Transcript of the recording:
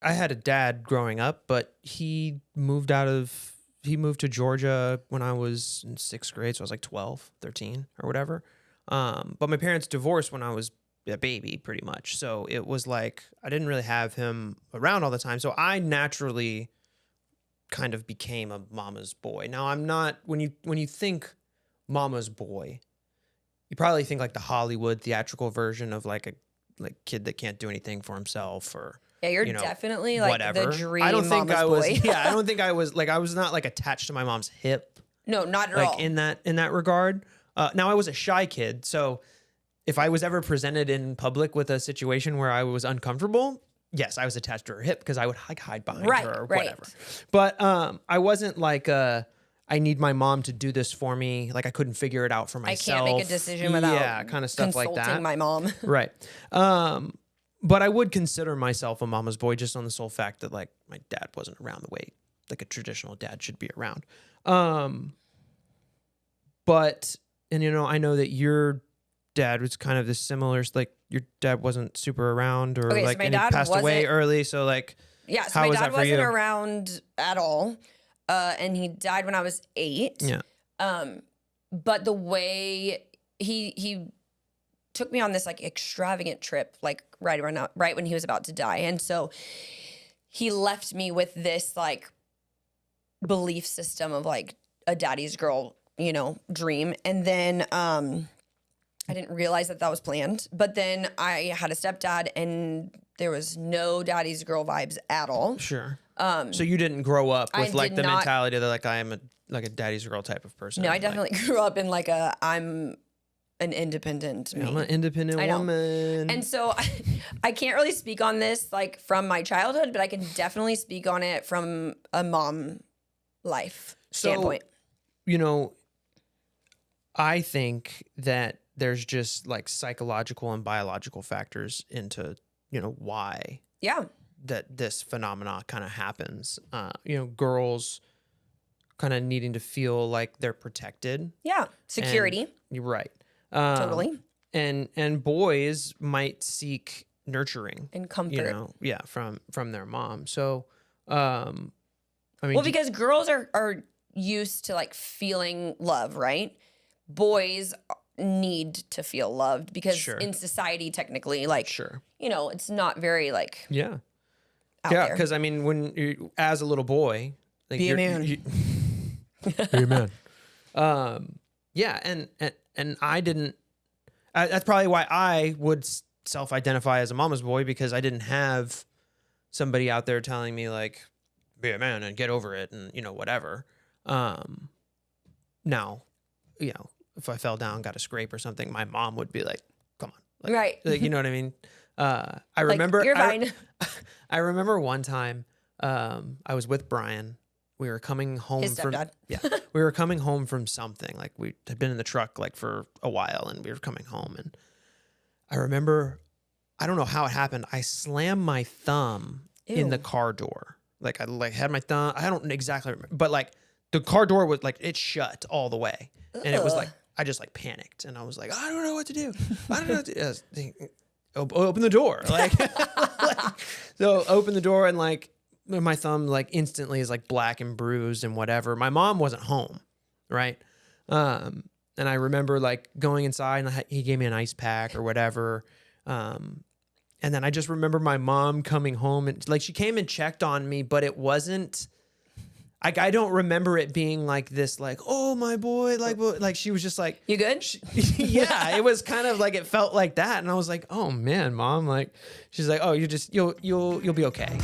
I had a dad growing up, but he moved to Georgia when I was in 6th grade. So I was like 12, 13 or whatever. But my parents divorced when I was a baby pretty much. So it was like, I didn't really have him around all the time. So I naturally kind of became a mama's boy. Now I'm not, when you think mama's boy, you probably think like the Hollywood theatrical version of like a kid that can't do anything for himself or, yeah, you're definitely like whatever. the dream I don't think mama's I was, boy. yeah, I don't think I was like, I was not like attached to my mom's hip. No, not at Like all. in that regard. Now I was a shy kid. So if I was ever presented in public with a situation where I was uncomfortable, yes, I was attached to her hip because I would like hide behind her or whatever. But I wasn't like, I need my mom to do this for me. Like I couldn't figure it out for myself. I can't make a decision without kind of stuff like that. consulting my mom. Right. But I would consider myself a mama's boy just on the sole fact that like my dad wasn't around the way like a traditional dad should be around. But, and you know, I know that your dad was kind of this similar, like your dad wasn't super around or Okay, so like my and he dad passed away early. So like, yeah, so how my was dad that for wasn't you? around at all. And he died when I was 8. Yeah. But the way he took me on this like extravagant trip, like right when he was about to die. And so he left me with this like belief system of like a daddy's girl, you know, dream. And then I didn't realize that was planned. But then I had a stepdad and there was no daddy's girl vibes at all. Sure. So you didn't grow up with like the not, mentality that like I am a daddy's girl type of person. No, I definitely grew up in like I'm an independent me. I'm an independent woman. And so I can't really speak on this like from my childhood, but I can definitely speak on it from a mom life standpoint. You know, I think that there's just like psychological and biological factors into, you know, why that this phenomena kind of happens. You know, girls kind of needing to feel like they're protected. Yeah. Security. You're right. Totally. And boys might seek nurturing and comfort. You know, yeah, from their mom. So, I mean, well, because girls are used to like feeling love, right? Boys need to feel loved because in society, technically, like, you know, it's not very like, out there. Because I mean, when you as a little boy, like be a man. Be a man. Yeah, and I didn't. That's probably why I would self-identify as a mama's boy because I didn't have somebody out there telling me like, be a man and get over it and you know whatever. Now, you know, if I fell down, got a scrape or something, my mom would be like, "Come on," like, right? Like, you know what I mean? I remember. Like, you're fine. I remember one time I was with Brian. We were coming home His stepdad. We were coming home from something. Like we had been in the truck like for a while and we were coming home. And I remember, I don't know how it happened. I slammed my thumb in the car door. Like I like had my thumb. I don't exactly remember, but like the car door was like, it shut all the way. Ugh. And it was like, I just like panicked and I was like, I don't know what to do. I don't know what to do. Open the door. Like, so open the door and like, my thumb like instantly is like black and bruised and whatever. My mom wasn't home, right? And I remember like going inside and he gave me an ice pack or whatever. And then I just remember my mom coming home and like she came and checked on me, but it wasn't like I don't remember it being like this, like, oh my boy, like she was just like, you good? Yeah, it was kind of like it felt like that, and I was like, oh man, mom, like she's like, oh, you'll be okay.